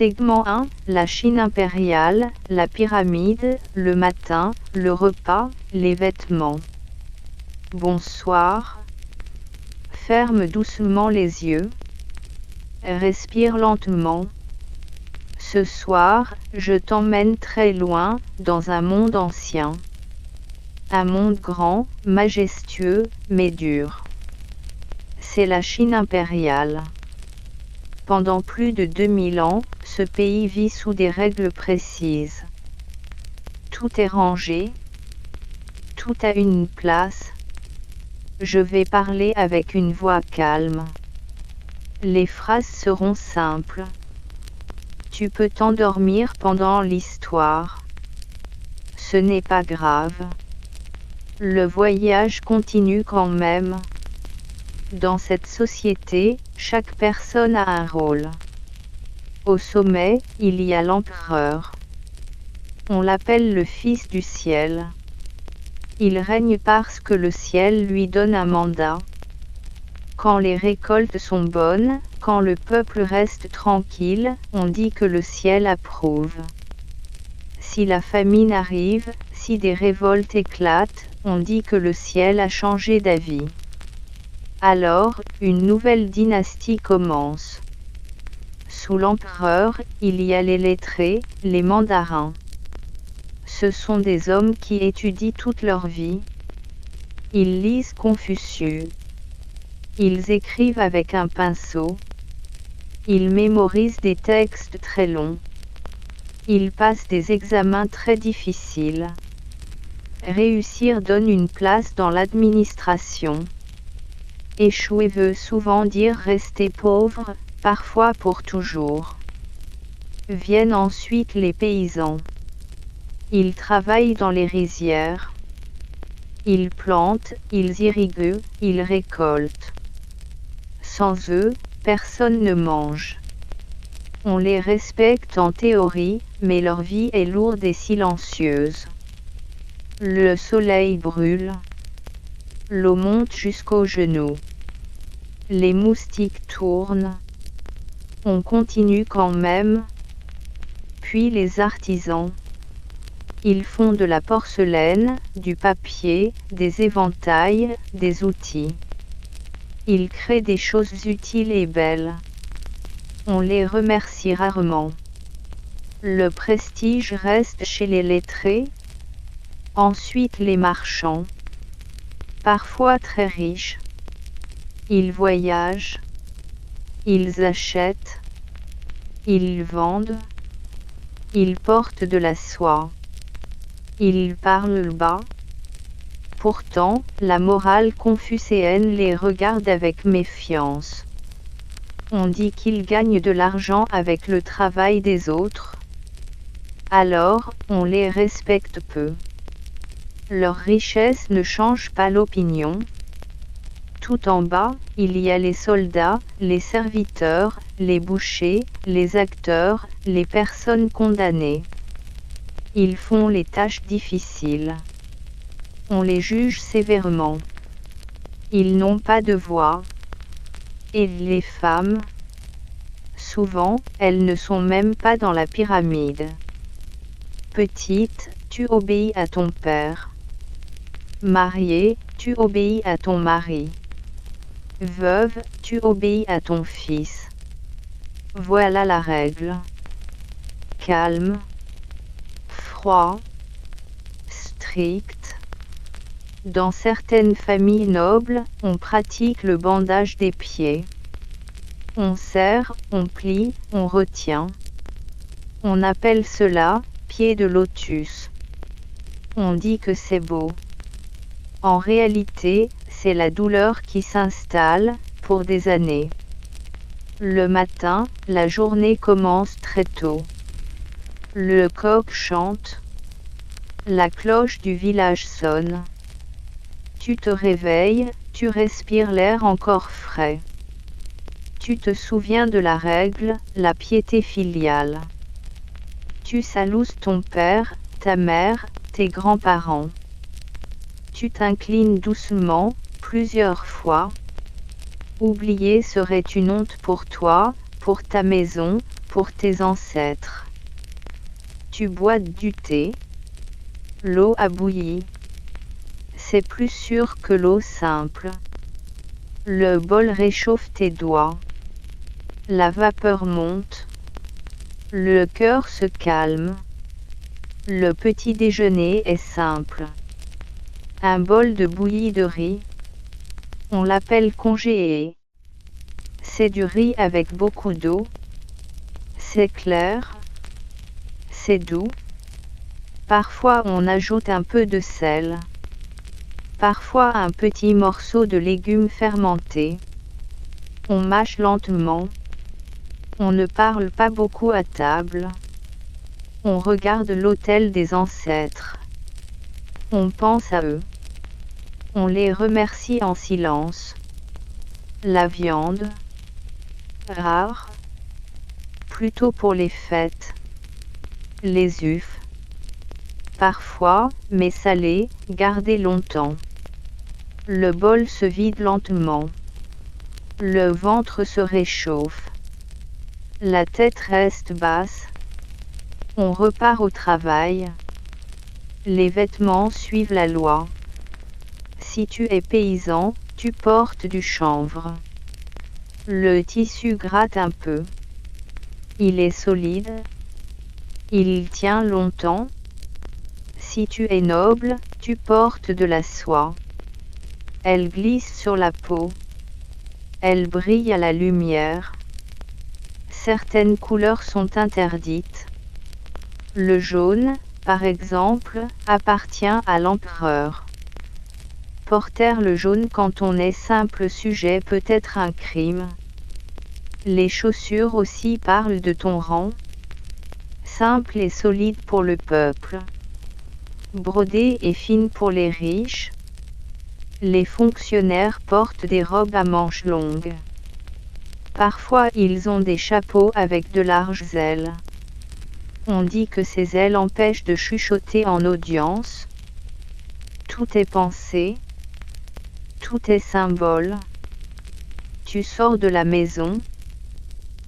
Segment 1, la Chine impériale, la pyramide, le matin, le repas, les vêtements. Bonsoir. Ferme doucement les yeux. Respire lentement. Ce soir, je t'emmène très loin, dans un monde ancien. Un monde grand, majestueux, mais dur. C'est la Chine impériale. Pendant plus de 2000 ans, ce pays vit sous des règles précises. Tout est rangé. Tout a une place. Je vais parler avec une voix calme. Les phrases seront simples. Tu peux t'endormir pendant l'histoire. Ce n'est pas grave. Le voyage continue quand même. Dans cette société, chaque personne a un rôle. Au sommet, il y a l'empereur. On l'appelle le fils du ciel. Il règne parce que le ciel lui donne un mandat. Quand les récoltes sont bonnes, quand le peuple reste tranquille, on dit que le ciel approuve. Si la famine arrive, si des révoltes éclatent, on dit que le ciel a changé d'avis. Alors, une nouvelle dynastie commence. Sous l'empereur, il y a les lettrés, les mandarins. Ce sont des hommes qui étudient toute leur vie. Ils lisent Confucius. Ils écrivent avec un pinceau. Ils mémorisent des textes très longs. Ils passent des examens très difficiles. Réussir donne une place dans l'administration. Échouer veut souvent dire rester pauvre, parfois pour toujours. Viennent ensuite les paysans. Ils travaillent dans les rizières. Ils plantent, ils irriguent, ils récoltent. Sans eux, personne ne mange. On les respecte en théorie, mais leur vie est lourde et silencieuse. Le soleil brûle. L'eau monte jusqu'aux genoux. Les moustiques tournent. On continue quand même. Puis les artisans. Ils font de la porcelaine, du papier, des éventails, des outils. Ils créent des choses utiles et belles. On les remercie rarement. Le prestige reste chez les lettrés. Ensuite les marchands. Parfois très riches. Ils voyagent. Ils achètent. Ils vendent. Ils portent de la soie. Ils parlent bas. Pourtant, la morale confucéenne les regarde avec méfiance. On dit qu'ils gagnent de l'argent avec le travail des autres. Alors, on les respecte peu. Leur richesse ne change pas l'opinion. Tout en bas, il y a les soldats, les serviteurs, les bouchers, les acteurs, les personnes condamnées. Ils font les tâches difficiles. On les juge sévèrement. Ils n'ont pas de voix. Et les femmes? Souvent, elles ne sont même pas dans la pyramide. Petite, tu obéis à ton père. Mariée, tu obéis à ton mari. Veuve, tu obéis à ton fils. Voilà la règle. Calme. Froid. Strict. Dans certaines familles nobles, on pratique le bandage des pieds. On serre, on plie, on retient. On appelle cela « pied de lotus ». On dit que c'est beau. En réalité, c'est la douleur qui s'installe, pour des années. Le matin, la journée commence très tôt. Le coq chante. La cloche du village sonne. Tu te réveilles, tu respires l'air encore frais. Tu te souviens de la règle, la piété filiale. Tu salues ton père, ta mère, tes grands-parents. Tu t'inclines doucement, plusieurs fois. Oublier serait une honte pour toi, pour ta maison, pour tes ancêtres. Tu bois du thé. L'eau a bouilli. C'est plus sûr que l'eau simple. Le bol réchauffe tes doigts. La vapeur monte. Le cœur se calme. Le petit déjeuner est simple. Un bol de bouillie de riz. On l'appelle congéé. C'est du riz avec beaucoup d'eau. C'est clair. C'est doux. Parfois on ajoute un peu de sel. Parfois un petit morceau de légumes fermentés. On mâche lentement. On ne parle pas beaucoup à table. On regarde l'autel des ancêtres. On pense à eux. On les remercie en silence. La viande. Rare. Plutôt pour les fêtes. Les œufs. Parfois, mais salés, gardés longtemps. Le bol se vide lentement. Le ventre se réchauffe. La tête reste basse. On repart au travail. Les vêtements suivent la loi. Si tu es paysan, tu portes du chanvre. Le tissu gratte un peu. Il est solide. Il tient longtemps. Si tu es noble, tu portes de la soie. Elle glisse sur la peau. Elle brille à la lumière. Certaines couleurs sont interdites. Le jaune, par exemple, appartient à l'empereur. Porter le jaune quand on est simple sujet peut être un crime. Les chaussures aussi parlent de ton rang. Simple et solide pour le peuple. Brodée et fine pour les riches. Les fonctionnaires portent des robes à manches longues. Parfois ils ont des chapeaux avec de larges ailes. On dit que ces ailes empêchent de chuchoter en audience. Tout est pensé. Tout est symbole. Tu sors de la maison.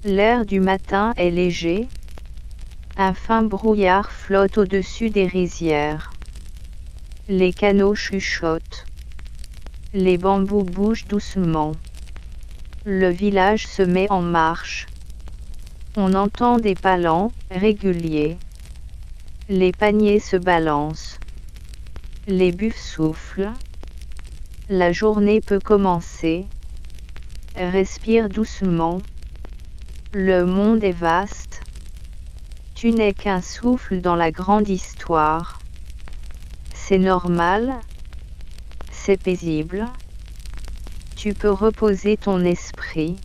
L'air du matin est léger. Un fin brouillard flotte au-dessus des rizières. Les canaux chuchotent. Les bambous bougent doucement. Le village se met en marche. On entend des pas lents, réguliers. Les paniers se balancent. Les buffles soufflent. La journée peut commencer. Respire doucement. Le monde est vaste. Tu n'es qu'un souffle dans la grande histoire. C'est normal. C'est paisible. Tu peux reposer ton esprit.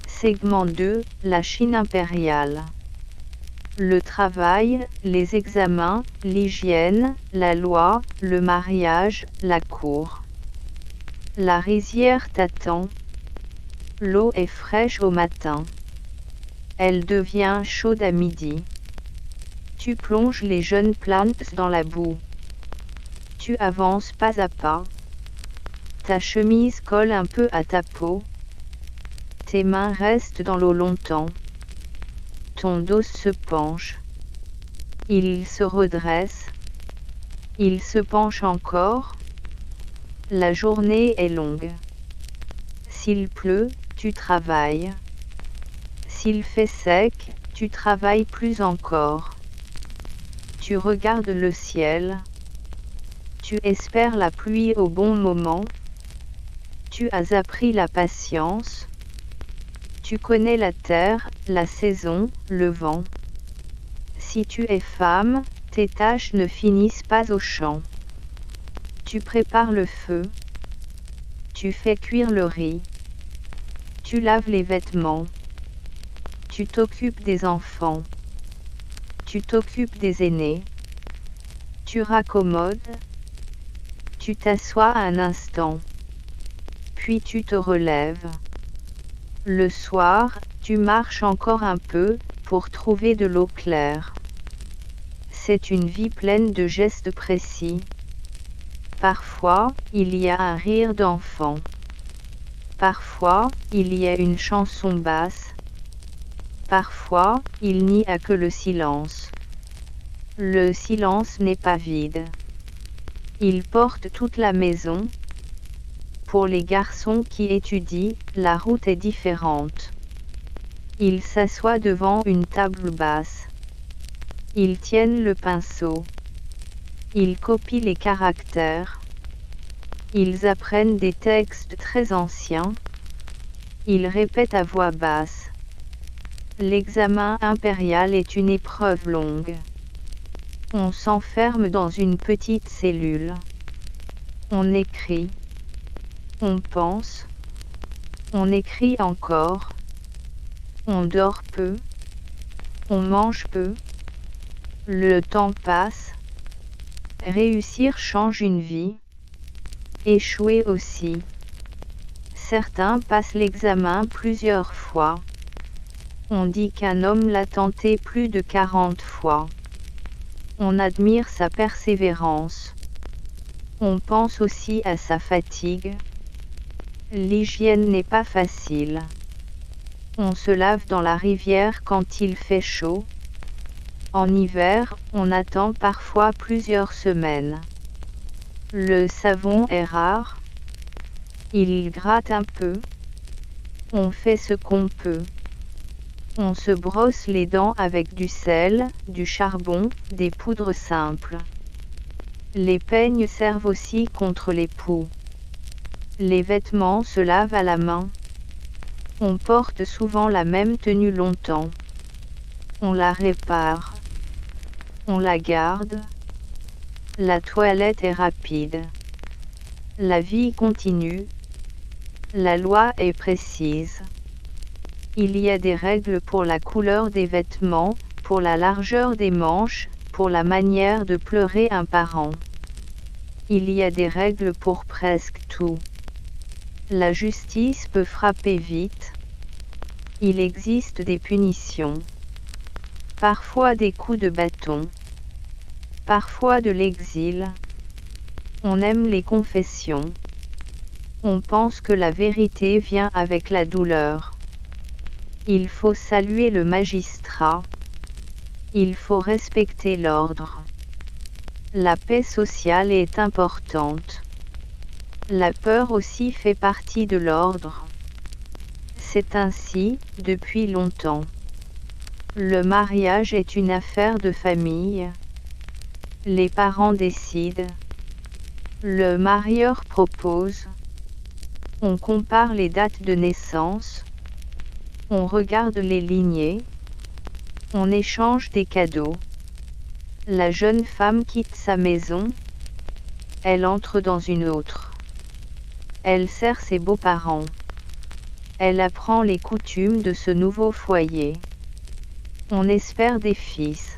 Segment 2, la Chine impériale. Le travail, les examens, l'hygiène, la loi, le mariage, la cour. La rizière t'attend. L'eau est fraîche au matin. Elle devient chaude à midi. Tu plonges les jeunes plantes dans la boue. Tu avances pas à pas. Ta chemise colle un peu à ta peau. Tes mains restent dans l'eau longtemps. Ton dos se penche. Il se redresse. Il se penche encore. La journée est longue. S'il pleut, tu travailles. S'il fait sec, tu travailles plus encore. Tu regardes le ciel. Tu espères la pluie au bon moment. Tu as appris la patience. Tu connais la terre, la saison, le vent. Si tu es femme, tes tâches ne finissent pas au champ. Tu prépares le feu. Tu fais cuire le riz. Tu laves les vêtements. Tu t'occupes des enfants. Tu t'occupes des aînés. Tu raccommodes. Tu t'assois un instant. Puis tu te relèves. Le soir, tu marches encore un peu, pour trouver de l'eau claire. C'est une vie pleine de gestes précis. Parfois, il y a un rire d'enfant. Parfois, il y a une chanson basse. Parfois, il n'y a que le silence. Le silence n'est pas vide. Il porte toute la maison. Pour les garçons qui étudient, la route est différente. Ils s'assoient devant une table basse. Ils tiennent le pinceau. Ils copient les caractères. Ils apprennent des textes très anciens. Ils répètent à voix basse. L'examen impérial est une épreuve longue. On s'enferme dans une petite cellule. On écrit. On pense. On écrit encore. On dort peu. On mange peu. Le temps passe. Réussir change une vie. Échouer aussi. Certains passent l'examen plusieurs fois. On dit qu'un homme l'a tenté plus de 40 fois. On admire sa persévérance. On pense aussi à sa fatigue. L'hygiène n'est pas facile. On se lave dans la rivière quand il fait chaud. En hiver, on attend parfois plusieurs semaines. Le savon est rare. Il gratte un peu. On fait ce qu'on peut. On se brosse les dents avec du sel, du charbon, des poudres simples. Les peignes servent aussi contre les poux. Les vêtements se lavent à la main. On porte souvent la même tenue longtemps. On la répare. On la garde. La toilette est rapide. La vie continue. La loi est précise. Il y a des règles pour la couleur des vêtements, pour la largeur des manches, pour la manière de pleurer un parent. Il y a des règles pour presque tout. La justice peut frapper vite. Il existe des punitions. Parfois des coups de bâton. Parfois de l'exil. On aime les confessions. On pense que la vérité vient avec la douleur. Il faut saluer le magistrat. Il faut respecter l'ordre. La paix sociale est importante. La peur aussi fait partie de l'ordre. C'est ainsi, depuis longtemps. Le mariage est une affaire de famille. Les parents décident. Le marieur propose. On compare les dates de naissance. On regarde les lignées. On échange des cadeaux. La jeune femme quitte sa maison. Elle entre dans une autre. Elle sert ses beaux-parents. Elle apprend les coutumes de ce nouveau foyer. On espère des fils.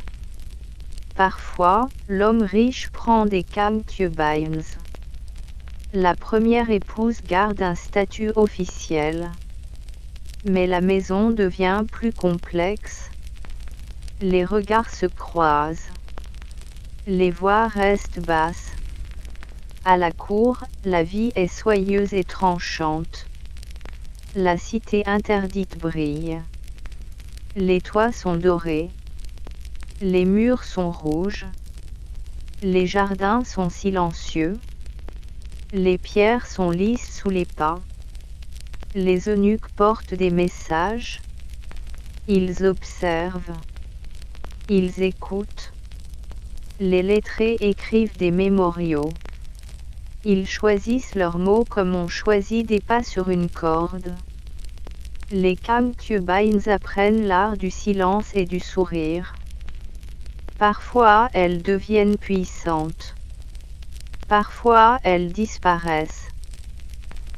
Parfois, l'homme riche prend des concubines. La première épouse garde un statut officiel. Mais la maison devient plus complexe. Les regards se croisent. Les voix restent basses. À la cour, la vie est soyeuse et tranchante. La cité interdite brille. Les toits sont dorés. Les murs sont rouges. Les jardins sont silencieux. Les pierres sont lisses sous les pas. Les eunuques portent des messages. Ils observent. Ils écoutent. Les lettrés écrivent des mémoriaux. Ils choisissent leurs mots comme on choisit des pas sur une corde. Les concubines apprennent l'art du silence et du sourire. Parfois elles deviennent puissantes. Parfois elles disparaissent.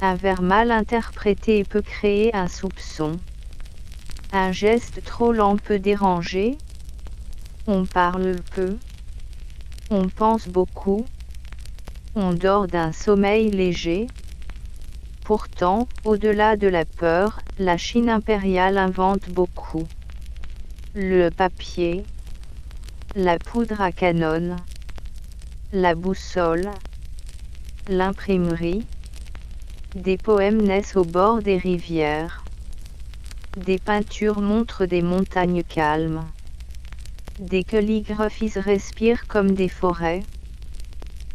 Un vers mal interprété peut créer un soupçon. Un geste trop lent peut déranger. On parle peu. On pense beaucoup. On dort d'un sommeil léger. Pourtant, au-delà de la peur, la Chine impériale invente beaucoup. Le papier. La poudre à canon. La boussole. L'imprimerie. Des poèmes naissent au bord des rivières. Des peintures montrent des montagnes calmes. Des calligraphies respirent comme des forêts.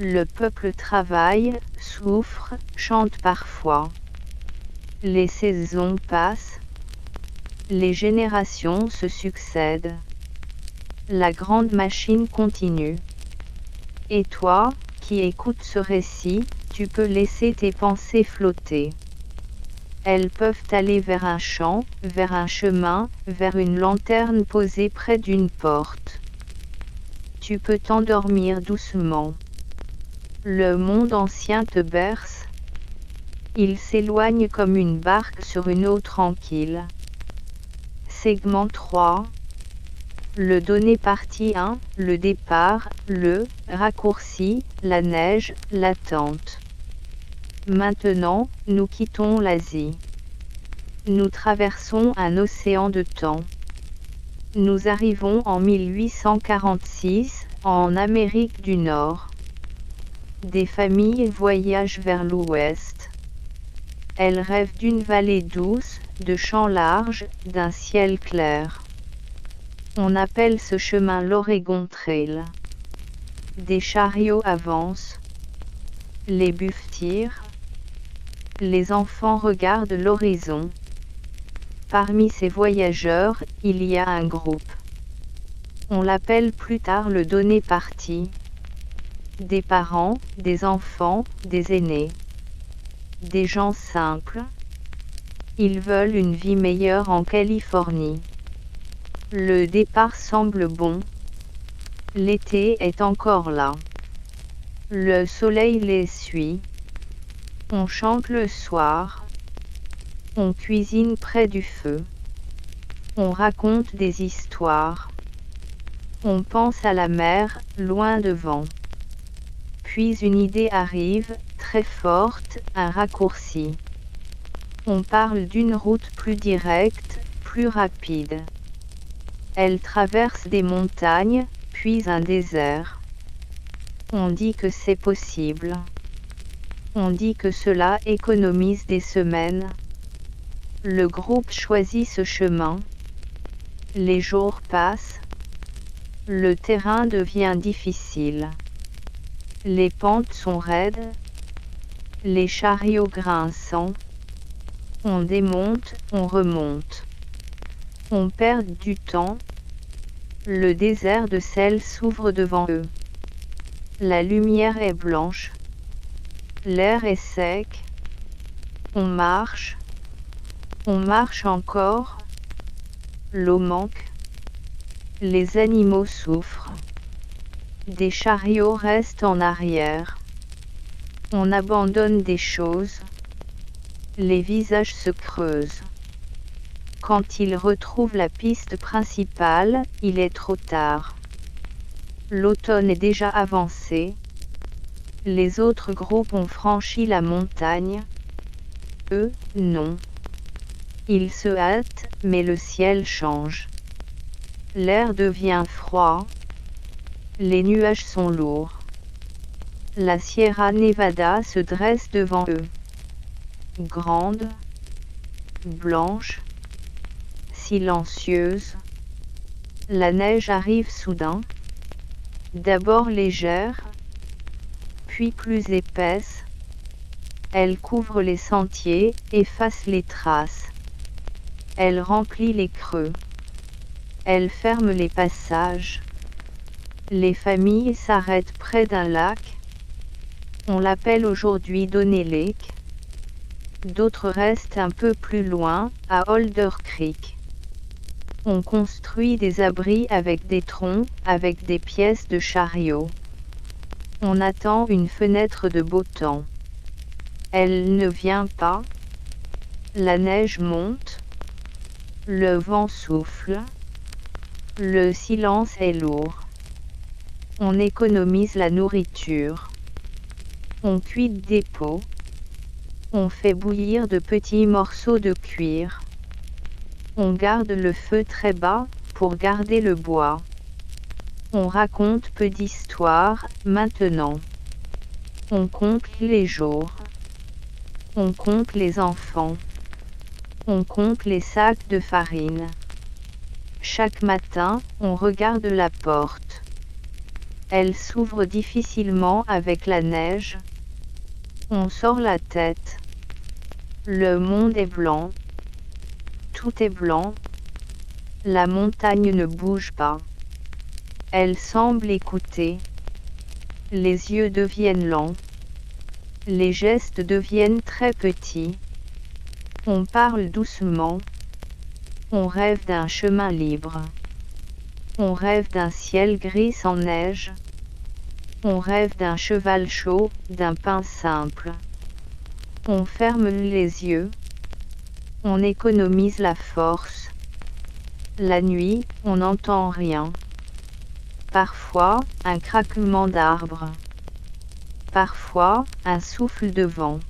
Le peuple travaille, souffre, chante parfois. Les saisons passent. Les générations se succèdent. La grande machine continue. Et toi, qui écoutes ce récit, tu peux laisser tes pensées flotter. Elles peuvent aller vers un champ, vers un chemin, vers une lanterne posée près d'une porte. Tu peux t'endormir doucement. Le monde ancien te berce. Il s'éloigne comme une barque sur une eau tranquille. Segment 3. Le donné partie 1, le départ, le raccourci, la neige, l'attente. Maintenant, nous quittons l'Asie. Nous traversons un océan de temps. Nous arrivons en 1846, en Amérique du Nord. Des familles voyagent vers l'ouest. Elles rêvent d'une vallée douce, de champs larges, d'un ciel clair. On appelle ce chemin l'Oregon Trail. Des chariots avancent. Les buffles tirent. Les enfants regardent l'horizon. Parmi ces voyageurs, il y a un groupe. On l'appelle plus tard le donné parti. Des parents, des enfants, des aînés. Des gens simples. Ils veulent une vie meilleure en Californie. Le départ semble bon. L'été est encore là. Le soleil les suit. On chante le soir. On cuisine près du feu. On raconte des histoires. On pense à la mer, loin devant. Puis une idée arrive, très forte, un raccourci. On parle d'une route plus directe, plus rapide. Elle traverse des montagnes, puis un désert. On dit que c'est possible. On dit que cela économise des semaines. Le groupe choisit ce chemin. Les jours passent. Le terrain devient difficile. Les pentes sont raides. Les chariots grinçants. On démonte, on remonte. On perd du temps. Le désert de sel s'ouvre devant eux. La lumière est blanche. L'air est sec. On marche. On marche encore. L'eau manque. Les animaux souffrent. Des chariots restent en arrière. On abandonne des choses. Les visages se creusent. Quand ils retrouvent la piste principale, il est trop tard. L'automne est déjà avancé. Les autres groupes ont franchi la montagne. Eux, non. Ils se hâtent, mais le ciel change. L'air devient froid. Les nuages sont lourds. La Sierra Nevada se dresse devant eux. Grande, blanche, silencieuse. La neige arrive soudain. D'abord légère, puis plus épaisse. Elle couvre les sentiers, efface les traces. Elle remplit les creux. Elle ferme les passages. Les familles s'arrêtent près d'un lac. On l'appelle aujourd'hui Donner Lake. D'autres restent un peu plus loin, à Holder Creek. On construit des abris avec des troncs, avec des pièces de chariot. On attend une fenêtre de beau temps. Elle ne vient pas. La neige monte. Le vent souffle. Le silence est lourd. On économise la nourriture. On cuit des pots. On fait bouillir de petits morceaux de cuir. On garde le feu très bas, pour garder le bois. On raconte peu d'histoires, maintenant. On compte les jours. On compte les enfants. On compte les sacs de farine. Chaque matin, on regarde la porte. Elle s'ouvre difficilement avec la neige. On sort la tête. Le monde est blanc. Tout est blanc. La montagne ne bouge pas. Elle semble écouter. Les yeux deviennent lents. Les gestes deviennent très petits. On parle doucement. On rêve d'un chemin libre. On rêve d'un ciel gris sans neige. On rêve d'un cheval chaud, d'un pain simple. On ferme les yeux. On économise la force. La nuit, on n'entend rien. Parfois, un craquement d'arbres. Parfois, un souffle de vent.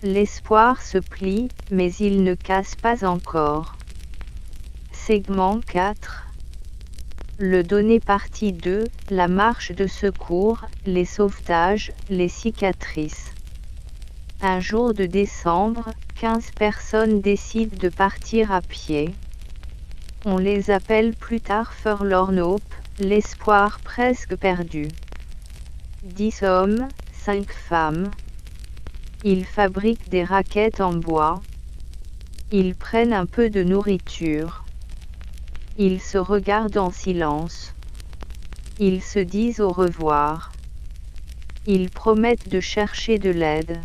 L'espoir se plie, mais il ne casse pas encore. Segment 4. Le donné partie 2, la marche de secours, les sauvetages, les cicatrices. Un jour de décembre, 15 personnes décident de partir à pied. On les appelle plus tard Forlorn Hope, l'espoir presque perdu. 10 hommes, 5 femmes. Ils fabriquent des raquettes en bois. Ils prennent un peu de nourriture. Ils se regardent en silence. Ils se disent au revoir. Ils promettent de chercher de l'aide.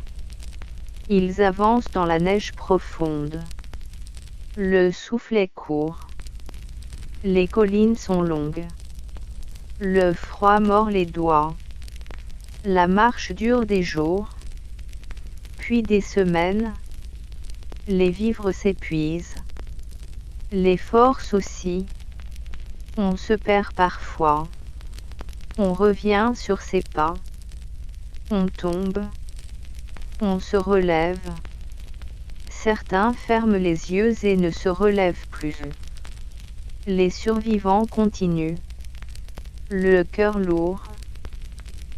Ils avancent dans la neige profonde. Le souffle est court. Les collines sont longues. Le froid mord les doigts. La marche dure des jours, puis des semaines. Les vivres s'épuisent. Les forces aussi. On se perd parfois. On revient sur ses pas. On tombe. On se relève. Certains ferment les yeux et ne se relèvent plus. Les survivants continuent. Le cœur lourd.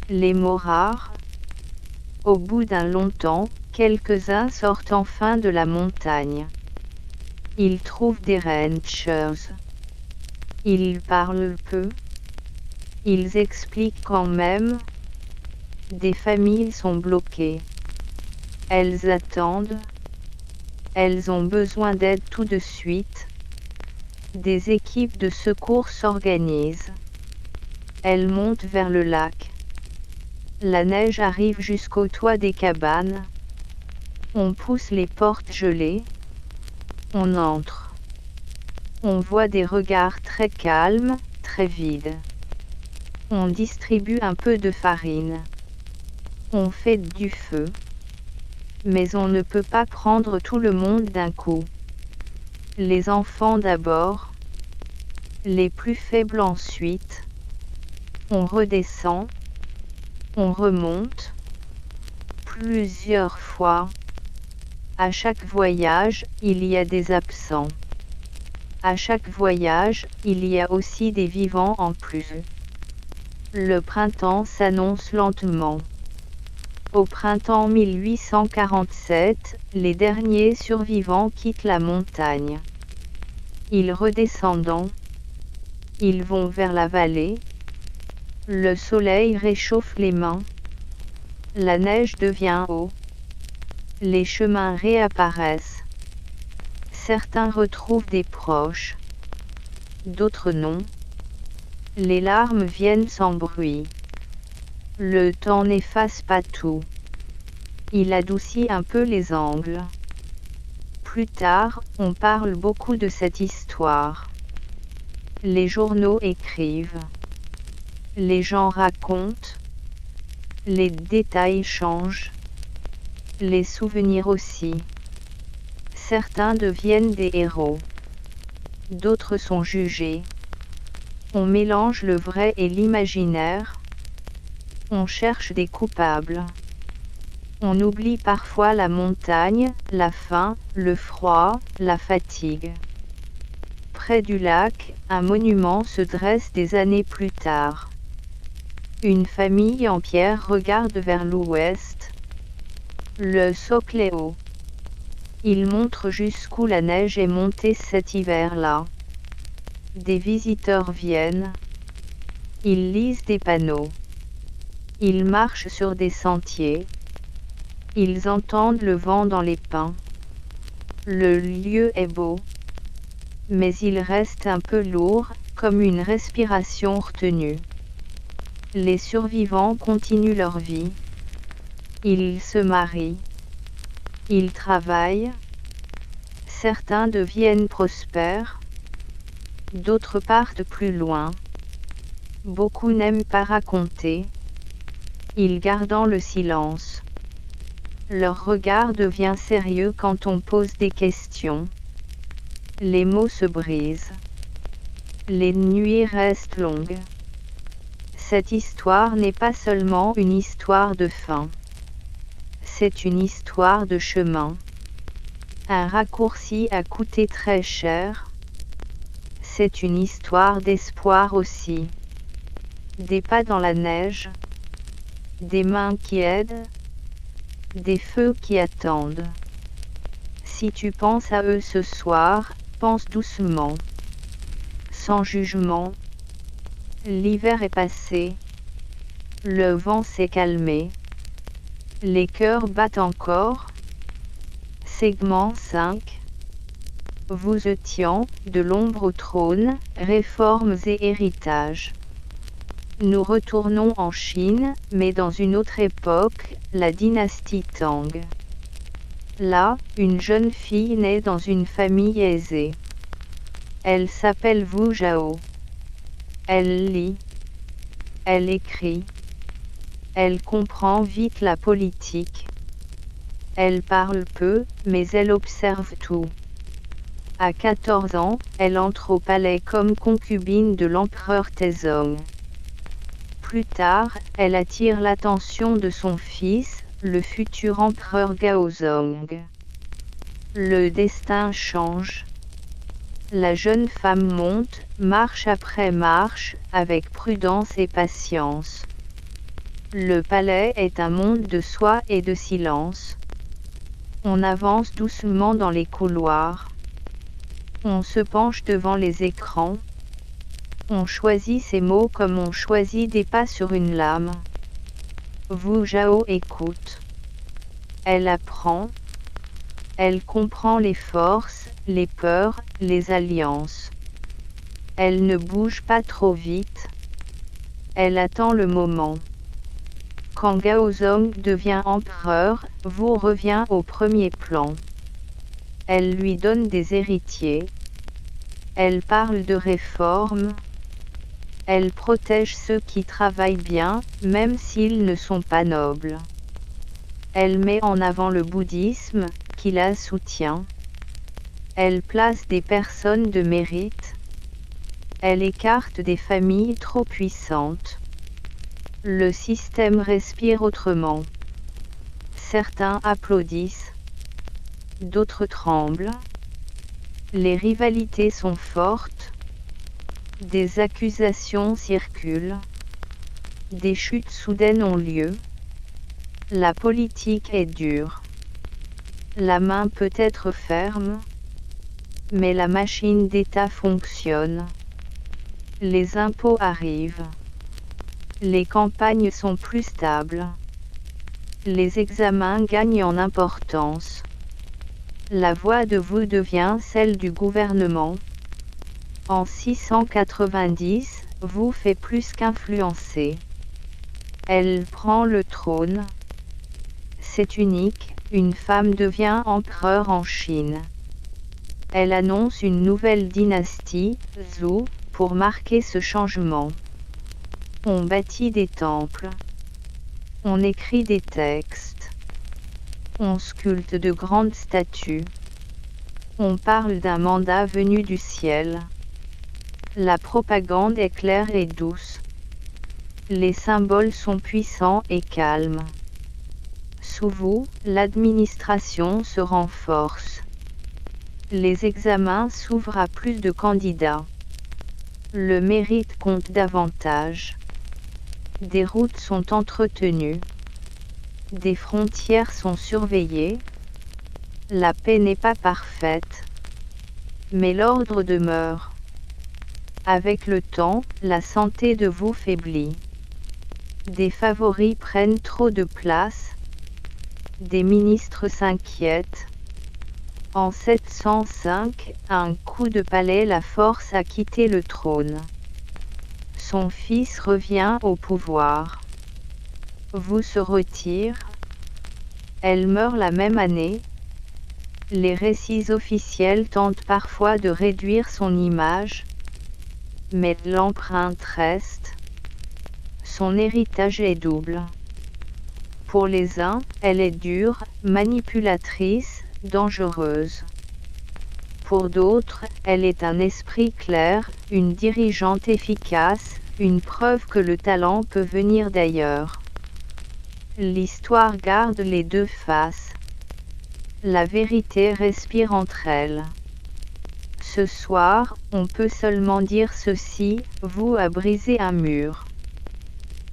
Les mots rares. Au bout d'un long temps, quelques-uns sortent enfin de la montagne. Ils trouvent des ranchers. Ils parlent peu. Ils expliquent quand même. Des familles sont bloquées. Elles attendent. Elles ont besoin d'aide tout de suite. Des équipes de secours s'organisent. Elles montent vers le lac. La neige arrive jusqu'au toit des cabanes. On pousse les portes gelées. On entre. On voit des regards très calmes, très vides. On distribue un peu de farine. On fait du feu. Mais on ne peut pas prendre tout le monde d'un coup. Les enfants d'abord. Les plus faibles ensuite. On redescend. On remonte. Plusieurs fois. À chaque voyage, il y a des absents. À chaque voyage, il y a aussi des vivants en plus. Le printemps s'annonce lentement. Au printemps 1847, les derniers survivants quittent la montagne. Ils redescendent. Ils vont vers la vallée. Le soleil réchauffe les mains. La neige devient eau. Les chemins réapparaissent. Certains retrouvent des proches. D'autres non. Les larmes viennent sans bruit. Le temps n'efface pas tout. Il adoucit un peu les angles. Plus tard, on parle beaucoup de cette histoire. Les journaux écrivent. Les gens racontent. Les détails changent. Les souvenirs aussi. Certains deviennent des héros. D'autres sont jugés. On mélange le vrai et l'imaginaire. On cherche des coupables. On oublie parfois la montagne, la faim, le froid, la fatigue. Près du lac, un monument se dresse des années plus tard. Une famille en pierre regarde vers l'ouest. Le socle est haut. Il montre jusqu'où la neige est montée cet hiver-là. Des visiteurs viennent. Ils lisent des panneaux. Ils marchent sur des sentiers. Ils entendent le vent dans les pins. Le lieu est beau. Mais il reste un peu lourd, comme une respiration retenue. Les survivants continuent leur vie. Ils se marient. Ils travaillent. Certains deviennent prospères. D'autres partent plus loin. Beaucoup n'aiment pas raconter. Ils gardent le silence. Leur regard devient sérieux quand on pose des questions. Les mots se brisent. Les nuits restent longues. Cette histoire n'est pas seulement une histoire de fin. C'est une histoire de chemin. Un raccourci a coûté très cher. C'est une histoire d'espoir aussi. Des pas dans la neige. Des mains qui aident. Des feux qui attendent. Si tu penses à eux ce soir, pense doucement. Sans jugement. L'hiver est passé. Le vent s'est calmé. Les cœurs battent encore. Segment 5. Vous étiez, de l'ombre au trône, réformes et héritages. Nous retournons en Chine, mais dans une autre époque, la dynastie Tang. Là, une jeune fille naît dans une famille aisée. Elle s'appelle Wu Zhao. Elle lit. Elle écrit. Elle comprend vite la politique. Elle parle peu, mais elle observe tout. À 14 ans, elle entre au palais comme concubine de l'empereur Taizong. Plus tard, elle attire l'attention de son fils, le futur empereur Gaozong. Le destin change. La jeune femme monte, marche après marche, avec prudence et patience. Le palais est un monde de soi et de silence. On avance doucement dans les couloirs. On se penche devant les écrans. On choisit ses mots comme on choisit des pas sur une lame. Wu Zhao écoute. Elle apprend. Elle comprend les forces, les peurs, les alliances. Elle ne bouge pas trop vite. Elle attend le moment. Quand Gaozong devient empereur, Wu revient au premier plan. Elle lui donne des héritiers. Elle parle de réformes. Elle protège ceux qui travaillent bien, même s'ils ne sont pas nobles. Elle met en avant le bouddhisme, qui la soutient. Elle place des personnes de mérite. Elle écarte des familles trop puissantes. Le système respire autrement. Certains applaudissent. D'autres tremblent. Les rivalités sont fortes. Des accusations circulent. Des chutes soudaines ont lieu. La politique est dure. La main peut être ferme. Mais la machine d'État fonctionne. Les impôts arrivent. Les campagnes sont plus stables. Les examens gagnent en importance. La voix de Wu devient celle du gouvernement. En 690, Wu fait plus qu'influencer. Elle prend le trône. C'est unique, une femme devient empereur en Chine. Elle annonce une nouvelle dynastie, Zhou, pour marquer ce changement. On bâtit des temples. On écrit des textes. On sculpte de grandes statues. On parle d'un mandat venu du ciel. La propagande est claire et douce. Les symboles sont puissants et calmes. Sous vous, l'administration se renforce. Les examens s'ouvrent à plus de candidats. Le mérite compte davantage. Des routes sont entretenues. Des frontières sont surveillées. La paix n'est pas parfaite, mais l'ordre demeure. Avec le temps, la santé de vous faiblit. Des favoris prennent trop de place. Des ministres s'inquiètent. En 705, un coup de palais la force à quitter le trône. Son fils revient au pouvoir. Wu se retire. Elle meurt la même année. Les récits officiels tentent parfois de réduire son image, mais l'empreinte reste. Son héritage est double. Pour les uns, elle est dure, manipulatrice, dangereuse. Pour d'autres, elle est un esprit clair, une dirigeante efficace, une preuve que le talent peut venir d'ailleurs. L'histoire garde les deux faces. La vérité respire entre elles. Ce soir, on peut seulement dire ceci, Wu a brisé un mur.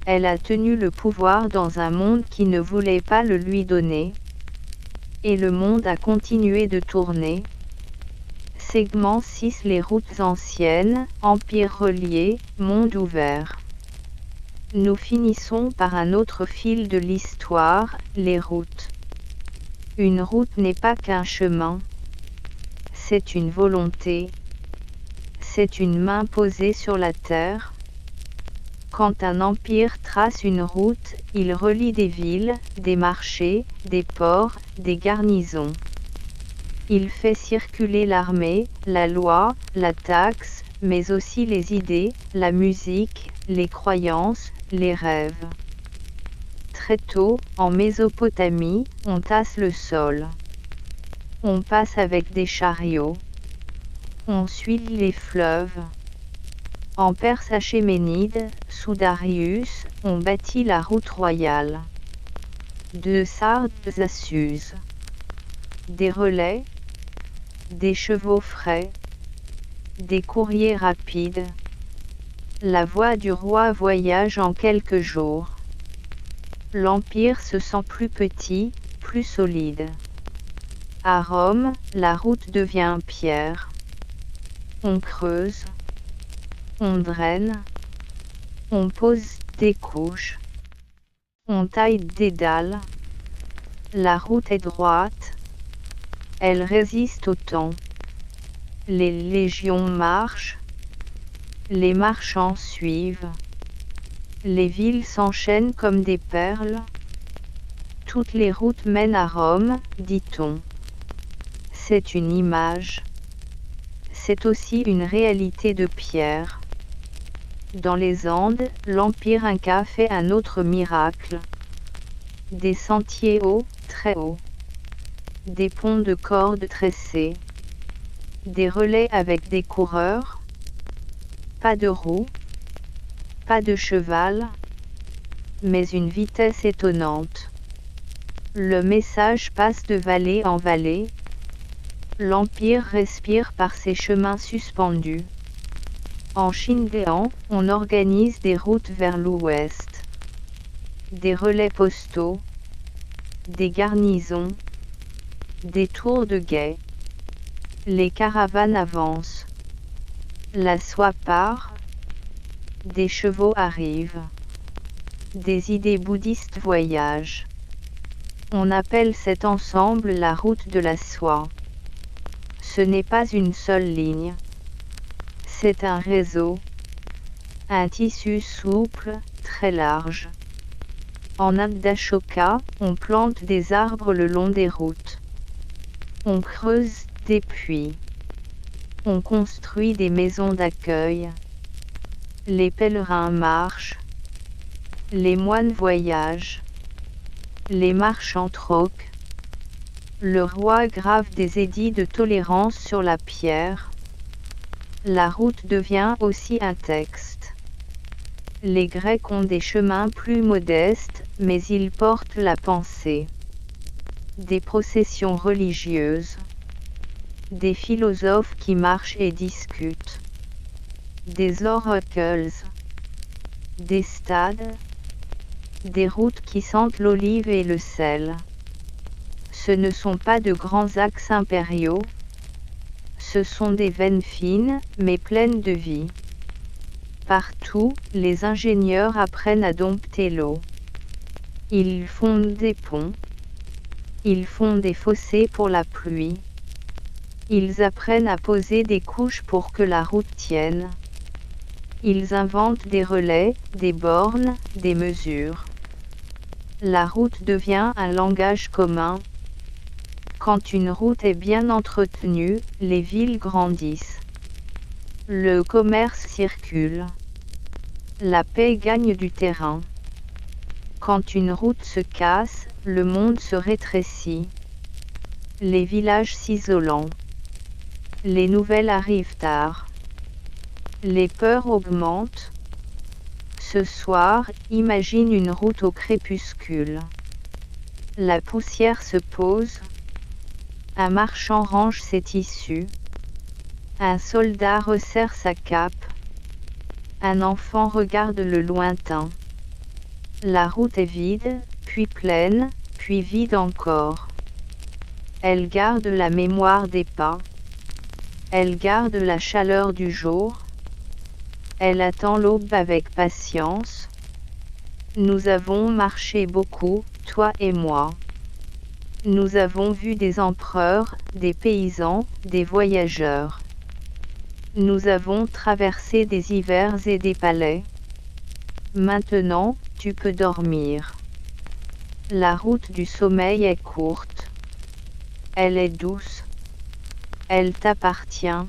Elle a tenu le pouvoir dans un monde qui ne voulait pas le lui donner. Et le monde a continué de tourner. Segment 6. Les routes anciennes, empire relié, monde ouvert. Nous finissons par un autre fil de l'histoire, les routes. Une route n'est pas qu'un chemin. C'est une volonté. C'est une main posée sur la terre. Quand un empire trace une route, il relie des villes, des marchés, des ports, des garnisons. Il fait circuler l'armée, la loi, la taxe, mais aussi les idées, la musique, les croyances, les rêves. Très tôt, en Mésopotamie, on tasse le sol. On passe avec des chariots. On suit les fleuves. En Perse achéménide, sous Darius, on bâtit la route royale. De Sardes à Suse. Des relais, des chevaux frais, des courriers rapides. La voix du roi voyage en quelques jours. L'empire se sent plus petit, plus solide. À Rome, la route devient pierre. On creuse. On draine. On pose des couches. On taille des dalles. La route est droite. Elle résiste au temps. Les légions marchent. Les marchands suivent. Les villes s'enchaînent comme des perles. Toutes les routes mènent à Rome, dit-on. C'est une image. C'est aussi une réalité de pierre. Dans les Andes, l'Empire Inca fait un autre miracle. Des sentiers hauts, très hauts. Des ponts de cordes tressés. Des relais avec des coureurs. Pas de roues. Pas de cheval. Mais une vitesse étonnante. Le message passe de vallée en vallée. L'Empire respire par ses chemins suspendus. En Xinjiang, on organise des routes vers l'ouest. Des relais postaux. Des garnisons. Des tours de guet. Les caravanes avancent. La soie part. Des chevaux arrivent. Des idées bouddhistes voyagent. On appelle cet ensemble la route de la soie. Ce n'est pas une seule ligne. C'est un réseau. Un tissu souple, très large. En Inde d'Ashoka, on plante des arbres le long des routes. On creuse des puits. On construit des maisons d'accueil. Les pèlerins marchent. Les moines voyagent. Les marchands troquent. Le roi grave des édits de tolérance sur la pierre. La route devient aussi un texte. Les Grecs ont des chemins plus modestes, mais ils portent la pensée. Des processions religieuses. Des philosophes qui marchent et discutent. Des oracles. Des stades. Des routes qui sentent l'olive et le sel. Ce ne sont pas de grands axes impériaux. Ce sont des veines fines, mais pleines de vie. Partout, les ingénieurs apprennent à dompter l'eau. Ils fondent des ponts. Ils font des fossés pour la pluie. Ils apprennent à poser des couches pour que la route tienne. Ils inventent des relais, des bornes, des mesures. La route devient un langage commun. Quand une route est bien entretenue, les villes grandissent. Le commerce circule. La paix gagne du terrain. Quand une route se casse, le monde se rétrécit. Les villages s'isolant. Les nouvelles arrivent tard. Les peurs augmentent. Ce soir, imagine une route au crépuscule. La poussière se pose. Un marchand range ses tissus. Un soldat resserre sa cape. Un enfant regarde le lointain. La route est vide, puis pleine, puis vide encore. Elle garde la mémoire des pas. Elle garde la chaleur du jour. Elle attend l'aube avec patience. Nous avons marché beaucoup, toi et moi. Nous avons vu des empereurs, des paysans, des voyageurs. Nous avons traversé des hivers et des palais. Maintenant, tu peux dormir. La route du sommeil est courte. Elle est douce. Elle t'appartient.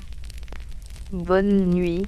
Bonne nuit.